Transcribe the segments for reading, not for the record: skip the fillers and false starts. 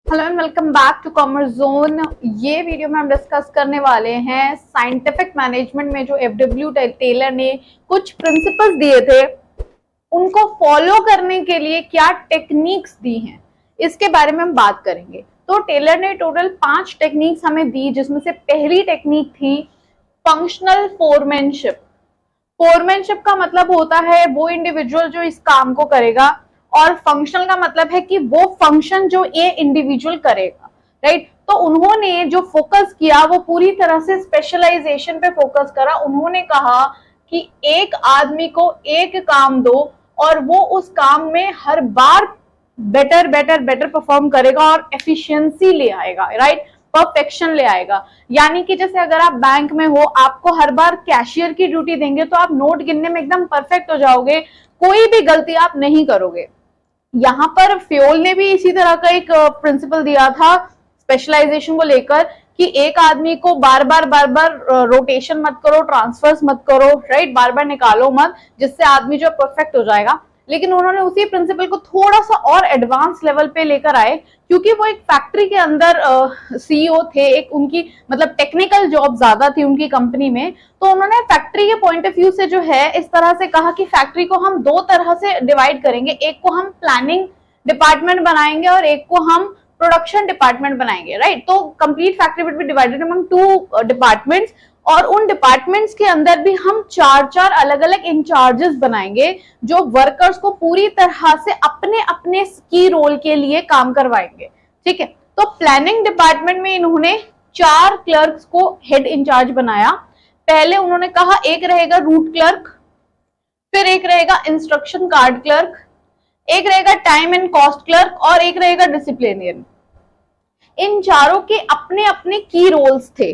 Hello and welcome back to commerce zone. ये video में हम डिस्कस करने वाले हैं साइंटिफिक मैनेजमेंट में जो एफडब्ल्यू टेलर ने कुछ प्रिंसिपल्स दिए थे उनको फॉलो करने के लिए क्या टेक्निक्स दी हैं, इसके बारे में हम बात करेंगे। तो टेलर ने टोटल 5 टेक्निक्स हमें दी, जिसमें से पहली टेक्निक थी फंक्शनल फोरमैनशिप। फोरमैनशिप का मतलब होता है वो इंडिविजुअल जो इस काम को करेगा, और फंक्शनल का मतलब है कि वो फंक्शन जो ये इंडिविजुअल करेगा, राइट। तो उन्होंने जो फोकस किया वो पूरी तरह से स्पेशलाइजेशन पे फोकस करा। उन्होंने कहा कि एक आदमी को एक काम दो और वो उस काम में हर बार बेटर बेटर बेटर परफॉर्म करेगा और एफिशिएंसी ले आएगा, राइट, परफेक्शन ले आएगा। यानी कि जैसे अगर आप बैंक में हो, आपको हर बार कैशियर की ड्यूटी देंगे तो आप नोट गिनने में एकदम परफेक्ट हो जाओगे, कोई भी गलती आप नहीं करोगे। यहाँ पर फ्योल ने भी इसी तरह का एक प्रिंसिपल दिया था स्पेशलाइजेशन को लेकर कि एक आदमी को बार बार रोटेशन मत करो, ट्रांसफर्स मत करो, राइट, बार बार निकालो मत, जिससे आदमी जो परफेक्ट हो जाएगा। लेकिन उन्होंने उसी प्रिंसिपल को थोड़ा सा और एडवांस लेवल पे लेकर आए, क्योंकि वो एक फैक्ट्री के अंदर सीईओ थे, एक उनकी मतलब टेक्निकल जॉब ज्यादा थी उनकी कंपनी में। तो उन्होंने फैक्ट्री के पॉइंट ऑफ व्यू से जो है इस तरह से कहा कि फैक्ट्री को हम 2 तरह से डिवाइड करेंगे, एक को हम प्लानिंग डिपार्टमेंट बनाएंगे और एक को हम प्रोडक्शन डिपार्टमेंट बनाएंगे, राइट। तो complete factory will be divided among 2 departments, और उन डिपार्टमेंट्स के अंदर भी हम 4 अलग अलग इंचार्जेस बनाएंगे जो वर्कर्स को पूरी तरह से अपने अपने की रोल के लिए काम करवाएंगे, ठीक है। तो प्लानिंग डिपार्टमेंट में इन्होंने 4 क्लर्क्स को हेड इंचार्ज बनाया। पहले उन्होंने कहा एक रहेगा रूट क्लर्क, फिर एक रहेगा इंस्ट्रक्शन कार्ड क्लर्क, एक रहेगा टाइम एंड कॉस्ट क्लर्क और एक रहेगा डिसिप्लिनियन। इन चारों के अपने अपने की रोल्स थे।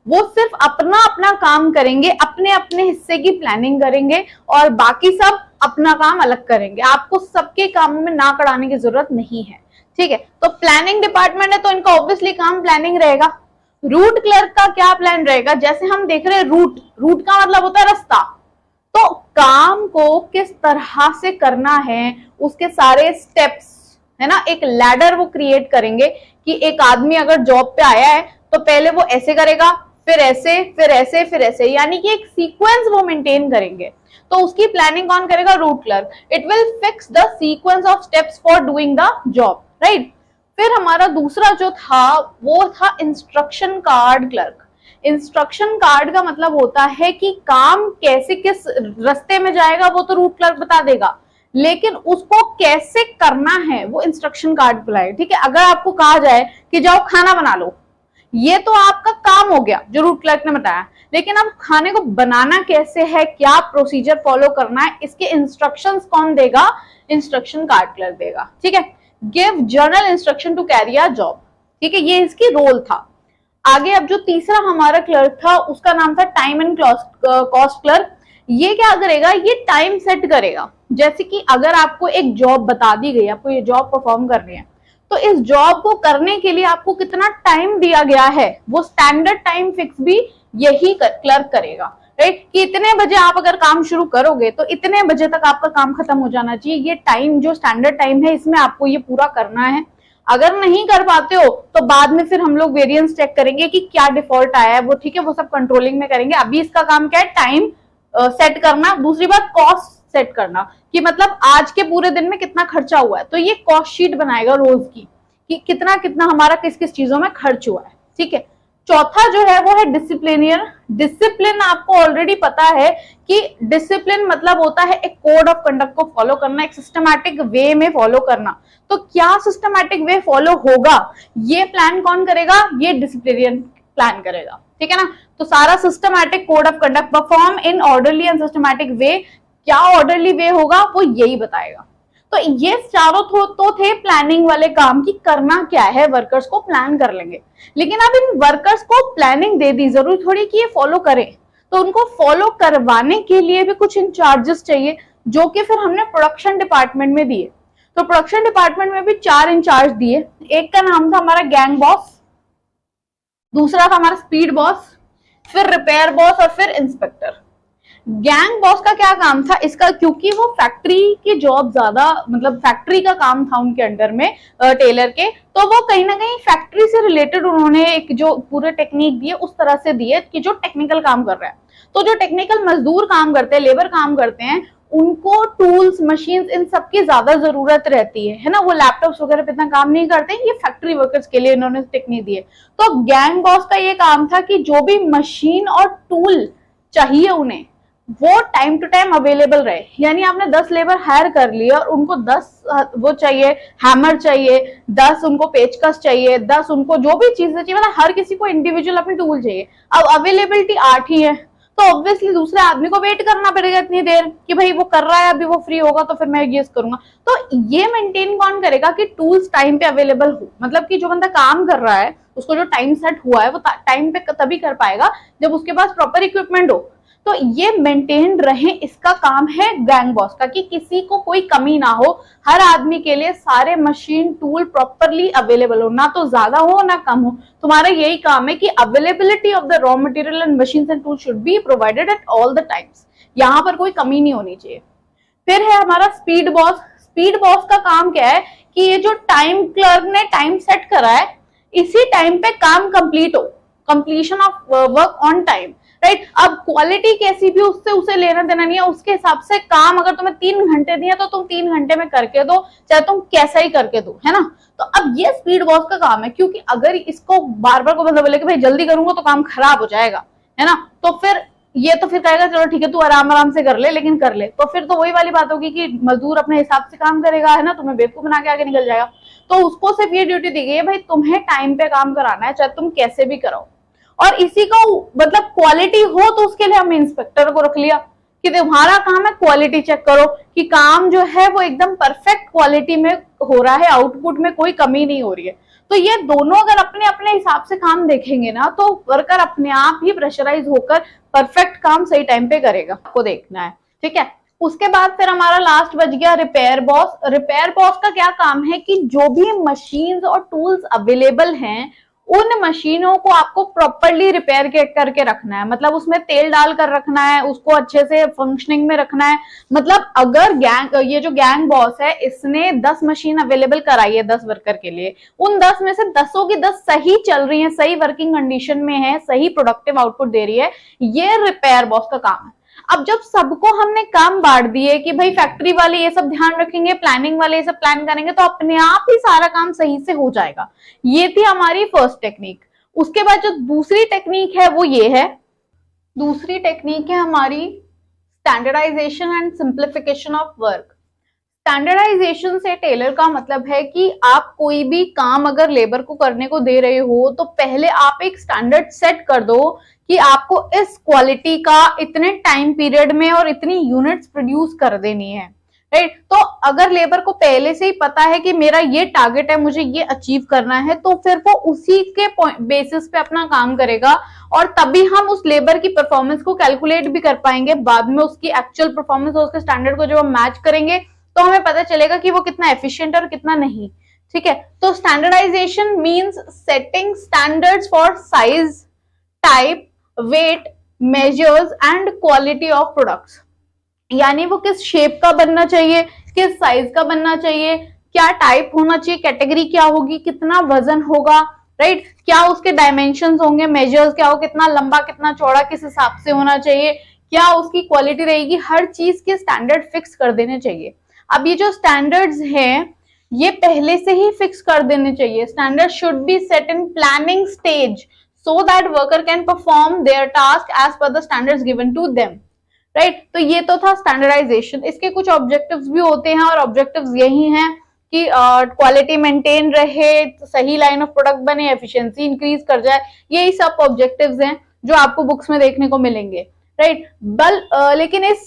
वो सिर्फ अपना अपना काम करेंगे, अपने अपने हिस्से की प्लानिंग करेंगे और बाकी सब अपना काम अलग करेंगे। आपको सबके कामों में नाक अड़ाने की जरूरत नहीं है, ठीक है। तो प्लानिंग डिपार्टमेंट है तो इनका ऑब्वियसली काम प्लानिंग रहेगा। रूट क्लर्क का क्या प्लान रहेगा, जैसे हम देख रहे हैं रूट का मतलब होता है रास्ता, तो काम को किस तरह से करना है उसके सारे स्टेप्स, है ना, एक लैडर वो क्रिएट करेंगे कि एक आदमी अगर जॉब पे आया है तो पहले वो ऐसे करेगा, फिर ऐसे, फिर ऐसे, फिर ऐसे, यानी कि एक सीक्वेंस वो मेंटेन करेंगे। तो उसकी प्लानिंग कौन करेगा, root clerk. It will fix the sequence of steps for doing the job, right. फिर हमारा दूसरा जो था वो था instruction card clerk. Instruction card का मतलब होता है कि काम कैसे किस रास्ते में जाएगा वो तो रूट क्लर्क बता देगा, लेकिन उसको कैसे करना है वो इंस्ट्रक्शन कार्ड बुलाएगा, ठीक है। अगर आपको कहा जाए कि जाओ खाना बना लो, ये तो आपका काम हो गया जो रूट क्लर्क ने बताया, लेकिन अब खाने को बनाना कैसे है, क्या प्रोसीजर फॉलो करना है, इसके इंस्ट्रक्शंस कौन देगा, इंस्ट्रक्शन कार्ड क्लर्क देगा, ठीक है। Give general instruction to carry a job, ठीक है, ये इसकी रोल था। आगे अब जो तीसरा हमारा क्लर्क था उसका नाम था टाइम एंड कॉस्ट क्लर्क। ये क्या करेगा, ये टाइम सेट करेगा। जैसे कि अगर आपको एक जॉब बता दी गई, आपको ये जॉब परफॉर्म करनी है, तो इस जॉब को करने के लिए आपको कितना टाइम दिया गया है वो स्टैंडर्ड टाइम फिक्स भी यही क्लर्क करेगा, राइट। कि इतने बजे आप अगर काम शुरू करोगे तो इतने बजे तक आपका काम खत्म हो जाना चाहिए। ये टाइम जो स्टैंडर्ड टाइम है इसमें आपको ये पूरा करना है। अगर नहीं कर पाते हो तो बाद में फिर हम लोग वेरिएंस चेक करेंगे कि क्या डिफॉल्ट आया है वो, ठीक है, वो सब कंट्रोलिंग में करेंगे। अभी इसका काम क्या है, टाइम सेट करना। दूसरी बात कॉस्ट सेट करना, कि मतलब आज के पूरे दिन में कितना खर्चा हुआ है, तो ये कॉस्ट शीट बनाएगा रोज की कि कितना कितना हमारा किस किस चीजों में खर्च हुआ है, ठीक है। चौथा जो है वो है डिसिप्लिनियर। डिसिप्लिन आपको ऑलरेडी पता है कि डिसिप्लिन मतलब होता है एक कोड ऑफ कंडक्ट को फॉलो करना, एक सिस्टमैटिक वे में फॉलो करना। तो क्या सिस्टमैटिक वे फॉलो होगा, ये प्लान कौन करेगा, ये डिसिप्लिनियन प्लान करेगा, ठीक है ना। तो सारा systematic code of conduct perform in orderly and systematic way, क्या ऑर्डरली वे होगा वो यही बताएगा। तो ये चारों तो थे प्लानिंग वाले काम की करना क्या है, वर्कर्स को प्लान कर लेंगे। लेकिन अब इन वर्कर्स को प्लानिंग दे दी, जरूरी थोड़ी कि ये फॉलो करें, तो उनको फॉलो करवाने के लिए भी कुछ इंचार्जेस चाहिए, जो कि फिर हमने प्रोडक्शन डिपार्टमेंट में दिए। तो प्रोडक्शन डिपार्टमेंट में भी 4 इंचार्ज दिए। एक का नाम था हमारा गैंग बॉस, दूसरा था हमारा स्पीड बॉस, फिर रिपेयर बॉस और फिर इंस्पेक्टर। गैंग बॉस का क्या काम था इसका, क्योंकि वो फैक्ट्री की जॉब ज्यादा, मतलब फैक्ट्री का काम था उनके अंडर में टेलर के, तो वो कहीं ना कहीं फैक्ट्री से रिलेटेड उन्होंने एक जो पूरे टेक्निक दिए उस तरह से दिए कि जो टेक्निकल काम कर रहा है, तो जो टेक्निकल मजदूर काम करते हैं, लेबर काम करते हैं, उनको टूल्स, मशीन्स, इन सब की ज्यादा जरूरत रहती है ना। वो लैपटॉप्स वगैरह पे इतना काम नहीं करते, ये फैक्ट्री वर्कर्स के लिए इन्होंने टेक्निक दी है। तो गैंग बॉस का ये काम था कि जो भी मशीन और टूल चाहिए उन्हें, वो टाइम टू टाइम अवेलेबल रहे। यानी आपने 10 लेबर हायर कर लिए और उनको 10 वो चाहिए, हैमर चाहिए, 10 उनको पेचकस चाहिए, 10 उनको जो भी चीजें चाहिए, मतलब हर किसी को इंडिविजुअल अपनी टूल चाहिए। अब अवेलेबिलिटी 8 ही है, तो ऑब्वियसली दूसरे आदमी को वेट करना पड़ेगा इतनी देर कि भाई वो कर रहा है, अभी वो फ्री होगा तो फिर मैं ये करूंगा। तो ये मेंटेन कौन करेगा कि टूल्स टाइम पे अवेलेबल हो, मतलब कि जो बंदा काम कर रहा है उसको जो टाइम सेट हुआ है वो टाइम पे तभी कर पाएगा जब उसके पास प्रॉपर इक्विपमेंट हो। तो ये मेंटेन रहे, इसका काम है गैंग बॉस का, कि किसी को कोई कमी ना हो, हर आदमी के लिए सारे मशीन टूल प्रॉपरली अवेलेबल हो, ना तो ज्यादा हो ना कम हो। तुम्हारा यही काम है कि availability of the raw material and machines and tool should be provided at all the times, यहाँ पर कोई कमी नहीं होनी चाहिए। फिर है हमारा स्पीड बॉस। स्पीड बॉस का काम क्या है कि ये जो टाइम क्लर्क ने टाइम सेट करा है, इसी टाइम पे काम कंप्लीट हो, completion of work on time, right. अब क्वालिटी कैसी भी, उससे उसे लेना देना नहीं है, उसके हिसाब से काम अगर तुम्हें 3 घंटे दिया तो तुम 3 घंटे में करके दो, चाहे तुम कैसा ही करके दो, है ना। तो अब ये स्पीड बॉस का काम है, क्योंकि अगर इसको बार बार को बंदा बोले कि भाई जल्दी करूंगा तो काम खराब हो जाएगा, है ना, तो फिर ये तो फिर कहेगा चलो ठीक है तू आराम आराम से कर ले, लेकिन कर ले, तो फिर तो वही वाली बात होगी कि मजदूर अपने हिसाब से काम करेगा, है ना, तुम्हें बेवकूफ बना के आगे निकल जाएगा। तो उसको सिर्फ ये ड्यूटी दी गई है भाई तुम्हें टाइम पे काम कराना है, चाहे तुम कैसे भी कराओ। और इसी को मतलब क्वालिटी हो तो उसके लिए हमने इंस्पेक्टर को रख लिया कि तुम्हारा काम है क्वालिटी चेक करो कि काम जो है वो एकदम परफेक्ट क्वालिटी में हो रहा है, आउटपुट में कोई कमी नहीं हो रही है। तो ये दोनों अगर अपने अपने हिसाब से काम देखेंगे ना, तो वर्कर अपने आप ही प्रेशराइज होकर परफेक्ट काम सही टाइम पे करेगा, आपको देखना है, ठीक है। उसके बाद फिर हमारा लास्ट बच गया रिपेयर बॉस। रिपेयर बॉस का क्या काम है कि जो भी मशीन्स और टूल्स अवेलेबल हैं, उन मशीनों को आपको प्रॉपरली रिपेयर करके रखना है, मतलब उसमें तेल डाल कर रखना है, उसको अच्छे से फंक्शनिंग में रखना है। मतलब अगर ये जो गैंग बॉस है, इसने 10 मशीन अवेलेबल कराई है 10 वर्कर के लिए, उन 10 में से 10 की 10 सही चल रही है, सही वर्किंग कंडीशन में है, सही प्रोडक्टिव आउटपुट दे रही है, ये रिपेयर बॉस का काम है। अब जब सबको हमने काम बांट दिए कि भाई फैक्ट्री वाले ये सब ध्यान रखेंगे, प्लानिंग वाले ये सब प्लान करेंगे, तो अपने आप ही सारा काम सही से हो जाएगा। ये थी हमारी फर्स्ट टेक्निक। उसके बाद जो दूसरी टेक्निक है वो ये है, दूसरी टेक्निक है हमारी standardization and simplification of work. Standardization से टेलर का मतलब है कि आप कोई भी काम अगर लेबर को करने को दे रहे हो तो पहले आप एक स्टैंडर्ड सेट कर दो कि आपको इस क्वालिटी का इतने टाइम पीरियड में और इतनी यूनिट्स प्रोड्यूस कर देनी है, राइट। तो अगर लेबर को पहले से ही पता है कि मेरा ये टारगेट है, मुझे ये अचीव करना है, तो फिर वो उसी के बेसिस पे अपना काम करेगा, और तभी हम उस लेबर की परफॉर्मेंस को कैलकुलेट भी कर पाएंगे। बाद में उसकी एक्चुअल परफॉर्मेंस और उसके स्टैंडर्ड को जब हम मैच करेंगे तो हमें पता चलेगा कि वो कितना एफिशिएंट है और कितना नहीं, ठीक है। तो standardization means setting standards for size, type, weight, measures and quality of products. यानी वो किस शेप का बनना चाहिए, किस साइज का बनना चाहिए, क्या टाइप होना चाहिए, कैटेगरी क्या होगी, कितना वजन होगा, राइट, क्या उसके डायमेंशंस होंगे, मेजर्स क्या हो, कितना लंबा कितना चौड़ा किस हिसाब से होना चाहिए, क्या उसकी क्वालिटी रहेगी, हर चीज के स्टैंडर्ड फिक्स कर देने चाहिए। अब ये जो स्टैंडर्ड्स हैं ये पहले से ही फिक्स कर देने चाहिए। Standard should be set in planning stage so that worker can perform their task as per the standards given to them, right। तो ये तो था स्टैंडर्डाइजेशन। इसके कुछ ऑब्जेक्टिव्स भी होते हैं और ऑब्जेक्टिव्स यही हैं कि क्वालिटी मेंटेन रहे, सही लाइन ऑफ प्रोडक्ट बने, एफिशिएंसी इंक्रीज कर जाए, यही सब ऑब्जेक्टिव्स हैं जो आपको बुक्स में देखने को मिलेंगे, राइट। लेकिन इस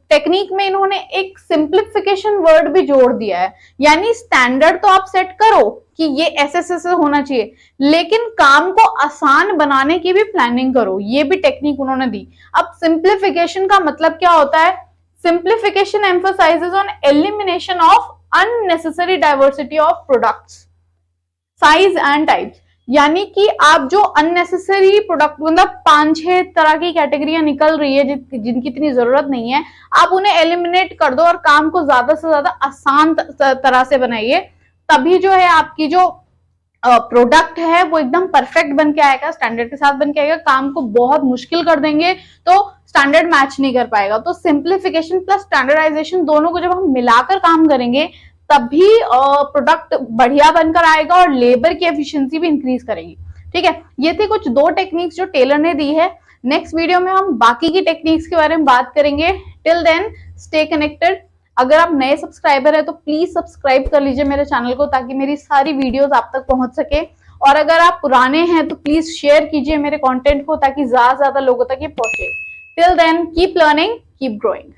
टेक्निक में इन्होंने एक सिंप्लीफिकेशन वर्ड भी जोड़ दिया है। यानी स्टैंडर्ड तो आप सेट करो कि ये ऐसे होना चाहिए, लेकिन काम को आसान बनाने की भी प्लानिंग करो, ये भी टेक्निक उन्होंने दी। अब सिंप्लीफिकेशन का मतलब क्या होता है? Simplification emphasises on elimination of unnecessary diversity of products, size and types. यानी कि आप जो अननेसेसरी प्रोडक्ट, मतलब 5-6 तरह की कैटेगरियां निकल रही है जिनकी इतनी जरूरत नहीं है, आप उन्हें एलिमिनेट कर दो और काम को ज्यादा से ज्यादा आसान तरह से बनाइए। तभी जो है आपकी जो प्रोडक्ट है वो एकदम परफेक्ट बन के आएगा, स्टैंडर्ड के साथ बन के आएगा। काम को बहुत मुश्किल कर देंगे तो स्टैंडर्ड मैच नहीं कर पाएगा। तो सिंप्लीफिकेशन प्लस स्टैंडर्डाइजेशन दोनों को जब हम मिलाकर काम करेंगे तभी प्रोडक्ट बढ़िया बनकर आएगा और लेबर की एफिशिएंसी भी इंक्रीज करेगी। ठीक है, ये थी कुछ 2 टेक्निक्स जो टेलर ने दी है। नेक्स्ट वीडियो में हम बाकी की टेक्निक्स के बारे में बात करेंगे। Till then stay connected. अगर आप नए सब्सक्राइबर है तो प्लीज सब्सक्राइब कर लीजिए मेरे चैनल को, ताकि मेरी सारी वीडियोस आप तक पहुंच सके। और अगर आप पुराने हैं तो प्लीज शेयर कीजिए मेरे कंटेंट को, ताकि ज्यादा से ज्यादा लोगों तक ये पहुंचे। Till then keep learning, keep growing.